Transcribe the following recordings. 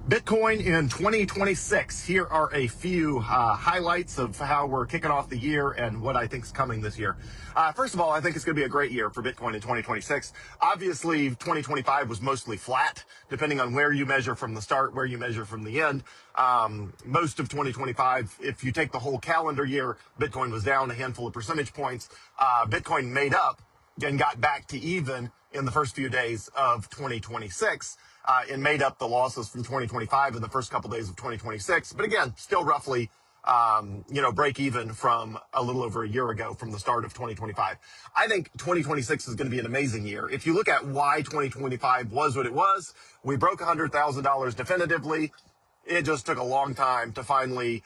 Bitcoin in 2026. Here are a few highlights of how we're kicking off the year and what I think is coming this year. First of all, I think it's going to be a great year for Bitcoin in 2026. Obviously, 2025 was mostly flat, depending on where you measure from the start, where you measure from the end. Most of 2025, if you take the whole calendar year, Bitcoin was down a handful of percentage points. Bitcoin made up and got back to even in the first few days of 2026. It made up the losses from 2025 in the first couple days of 2026. But again, still roughly, break even from a little over a year ago from the start of 2025. I think 2026 is going to be an amazing year. If you look at why 2025 was what it was, we broke $100,000 definitively. It just took a long time to finally,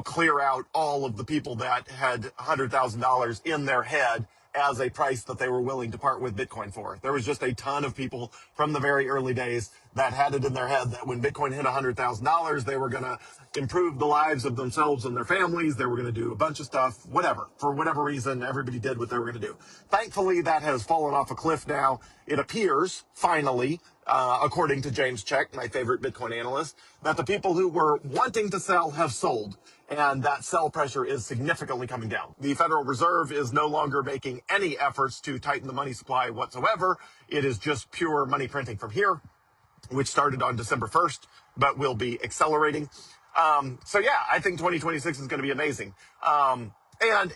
clear out all of the people that had $100,000 in their head as a price that they were willing to part with Bitcoin for. There was just a ton of people from the very early days that had it in their head that when Bitcoin hit $100,000, they were going to improve the lives of themselves and their families. They were going to do a bunch of stuff, whatever. For whatever reason, everybody did what they were going to do. Thankfully, that has fallen off a cliff now. It appears, finally, according to James Check, my favorite Bitcoin analyst, that the people who were wanting to sell have sold, and that sell pressure is significantly coming down. The Federal Reserve is no longer making any efforts to tighten the money supply whatsoever. It is just pure money printing from here, which started on December 1st, but will be accelerating. I think 2026 is going to be amazing. And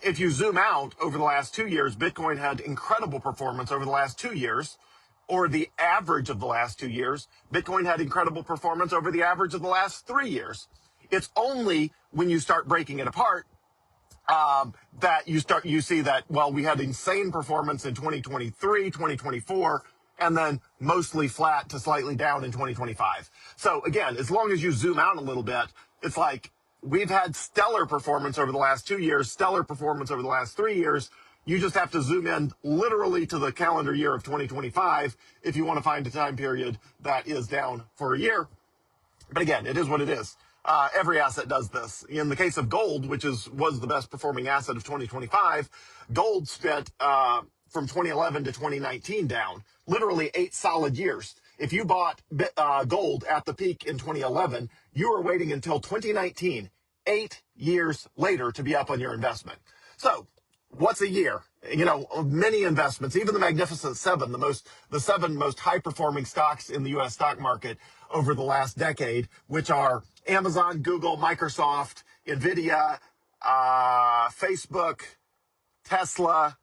if you zoom out over the last 2 years, Bitcoin had incredible performance over the last 2 years, or the average of the last 2 years. Bitcoin had incredible performance over the average of the last 3 years. It's only when you start breaking it apart that you see that, well, we had insane performance in 2023, 2024, and then mostly flat to slightly down in 2025. So again, as long as you zoom out a little bit, it's like we've had stellar performance over the last 2 years, stellar performance over the last 3 years. You just have to zoom in literally to the calendar year of 2025 if you want to find a time period that is down for a year. But again, it is what it is. Every asset does this. In the case of gold, which was the best performing asset of 2025, gold spent from 2011 to 2019 down, literally 8 solid years. If you bought gold at the peak in 2011, you were waiting until 2019, 8 years later, to be up on your investment. So what's a year? Many investments, even the Magnificent Seven, the 7 most high performing stocks in the U.S. stock market over the last decade, which are Amazon, Google, Microsoft, Nvidia, Facebook, Tesla,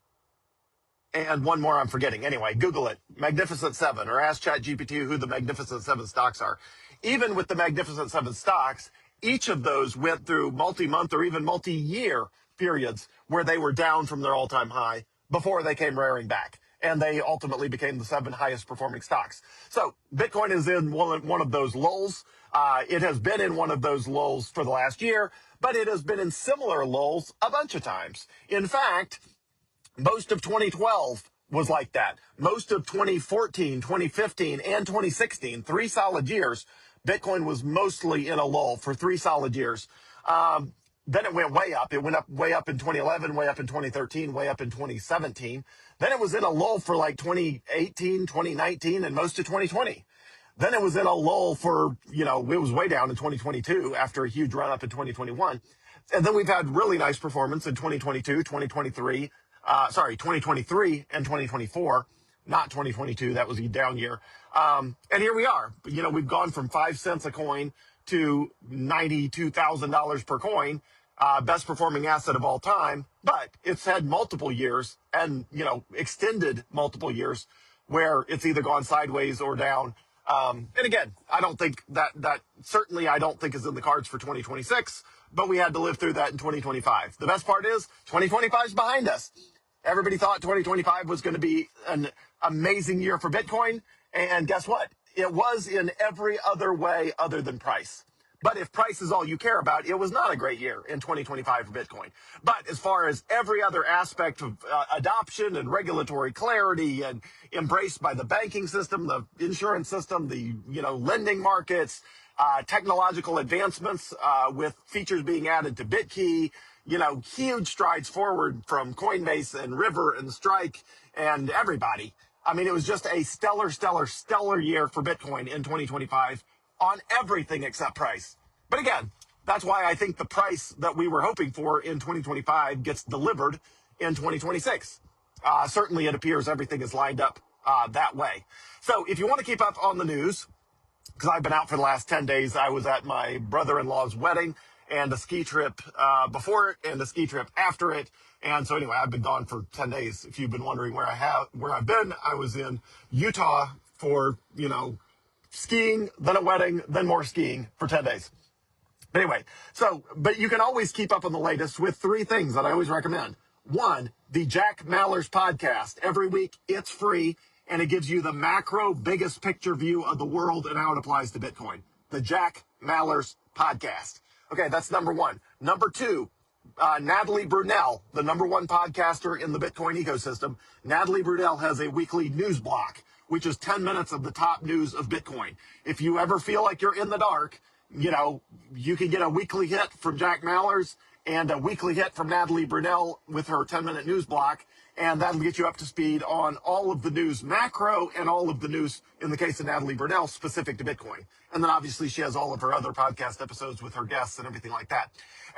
and one more I'm forgetting. Anyway, Google it, Magnificent Seven, or ask ChatGPT who the Magnificent Seven stocks are. Even with the Magnificent Seven stocks, each of those went through multi-month or even multi-year periods where they were down from their all-time high before they came rearing back. And they ultimately became the 7 highest performing stocks. So Bitcoin is in one of those lulls. It has been in one of those lulls for the last year, but it has been in similar lulls a bunch of times. In fact, most of 2012 was like that. Most of 2014, 2015, and 2016, 3 solid years, Bitcoin was mostly in a lull for 3 solid years. Then it went way up. It went up way up in 2011, way up in 2013, way up in 2017. Then it was in a lull for like 2018, 2019, and most of 2020. Then it was in a lull for, it was way down in 2022 after a huge run up in 2021. And then we've had really nice performance in 2022, 2023 and 2024, not 2022. That was a down year. And here we are. We've gone from 5 cents a coin to $92,000 per coin, best performing asset of all time. But it's had multiple years and, extended multiple years where it's either gone sideways or down. And again, I don't think that certainly I don't think is in the cards for 2026, but we had to live through that in 2025. The best part is 2025 is behind us. Everybody thought 2025 was going to be an amazing year for Bitcoin. And guess what? It was in every other way other than price. But if price is all you care about, it was not a great year in 2025 for Bitcoin. But as far as every other aspect of adoption and regulatory clarity and embraced by the banking system, the insurance system, the lending markets, technological advancements with features being added to BitKey, huge strides forward from Coinbase and River and Strike and everybody. I mean, it was just a stellar year for Bitcoin in 2025 on everything except price. But again, that's why I think the price that we were hoping for in 2025 gets delivered in 2026. Certainly, it appears everything is lined up that way. So if you want to keep up on the news, because I've been out for the last 10 days, I was at my brother-in-law's wedding and a ski trip before it and a ski trip after it. And so anyway, I've been gone for 10 days. If you've been wondering where I've been, I was in Utah for, skiing, then a wedding, then more skiing for 10 days. But anyway, but you can always keep up on the latest with three things that I always recommend. One, the Jack Mallers podcast. Every week, it's free, and it gives you the macro, biggest picture view of the world and how it applies to Bitcoin. The Jack Mallers podcast. Okay, that's number one. Number two, Natalie Brunell, the number one podcaster in the Bitcoin ecosystem. Natalie Brunell has a weekly news block, which is 10 minutes of the top news of Bitcoin. If you ever feel like you're in the dark, you can get a weekly hit from Jack Mallers and a weekly hit from Natalie Brunell with her 10-minute news block, and that'll get you up to speed on all of the news macro and all of the news, in the case of Natalie Brunell, specific to Bitcoin. And then obviously she has all of her other podcast episodes with her guests and everything like that.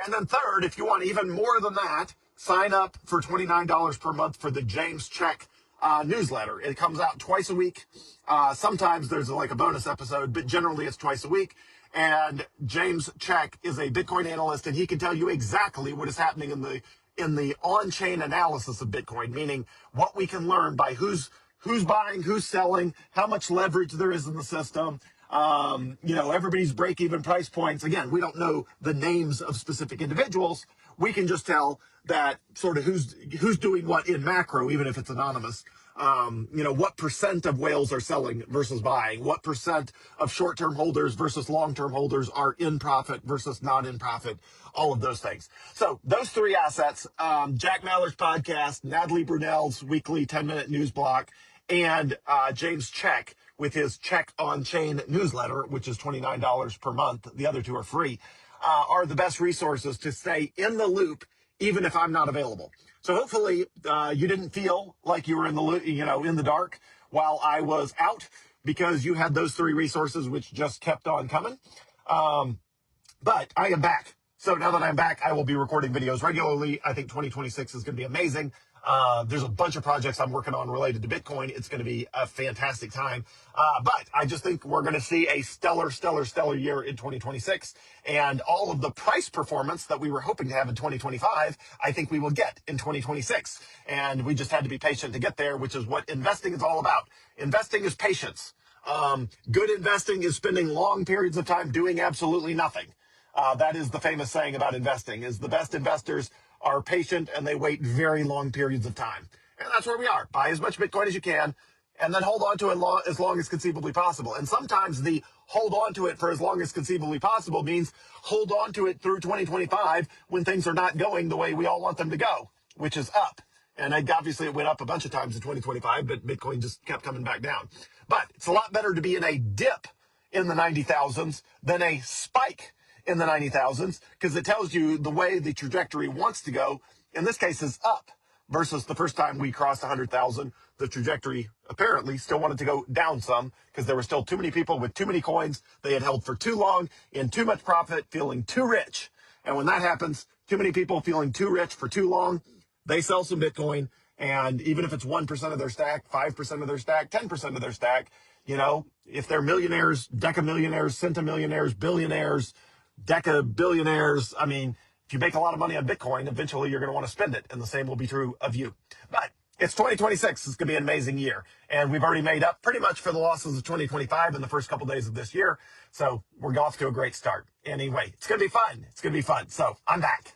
And then third, if you want even more than that, sign up for $29 per month for the James Check newsletter. It comes out twice a week. Sometimes there's like a bonus episode, but generally it's twice a week. And James Check is a Bitcoin analyst, and he can tell you exactly what is happening in the on-chain analysis of Bitcoin, meaning what we can learn by who's buying, who's selling, how much leverage there is in the system. Everybody's break-even price points. Again, we don't know the names of specific individuals. We can just tell that sort of who's doing what in macro, even if it's anonymous. What percent of whales are selling versus buying, what percent of short-term holders versus long-term holders are in profit versus not in profit, all of those things. So those three assets, Jack Mallers' podcast, Natalie Brunell's weekly 10-minute news block, and James Check with his Check on Chain newsletter, which is $29 per month. The other two are free, are the best resources to stay in the loop, even if I'm not available. So hopefully you didn't feel like you were in the dark while I was out, because you had those three resources, which just kept on coming. But I am back. So now that I'm back, I will be recording videos regularly. I think 2026 is going to be amazing. There's a bunch of projects I'm working on related to Bitcoin. It's going to be a fantastic time. But I just think we're going to see a stellar year in 2026. And all of the price performance that we were hoping to have in 2025, I think we will get in 2026. And we just had to be patient to get there, which is what investing is all about. Investing is patience. Good investing is spending long periods of time doing absolutely nothing. That is the famous saying about investing, is the best investors are patient and they wait very long periods of time. And that's where we are. Buy as much Bitcoin as you can and then hold on to it as long as conceivably possible. And sometimes the hold on to it for as long as conceivably possible means hold on to it through 2025 when things are not going the way we all want them to go, which is up. And obviously it went up a bunch of times in 2025, but Bitcoin just kept coming back down. But it's a lot better to be in a dip in the 90,000s than a spike in the 90,000s, because it tells you the way the trajectory wants to go. In this case, is up, versus the first time we crossed 100,000, the trajectory apparently still wanted to go down some, because there were still too many people with too many coins they had held for too long, in too much profit, feeling too rich. And when that happens, too many people feeling too rich for too long, they sell some Bitcoin. And even if it's 1% of their stack, 5% of their stack, 10% of their stack, if they're millionaires, decamillionaires, centimillionaires, billionaires, deca-billionaires, if you make a lot of money on Bitcoin, eventually you're going to want to spend it. And the same will be true of you. But it's 2026. It's going to be an amazing year. And we've already made up pretty much for the losses of 2025 in the first couple days of this year. So we're off to a great start. Anyway, it's going to be fun. So I'm back.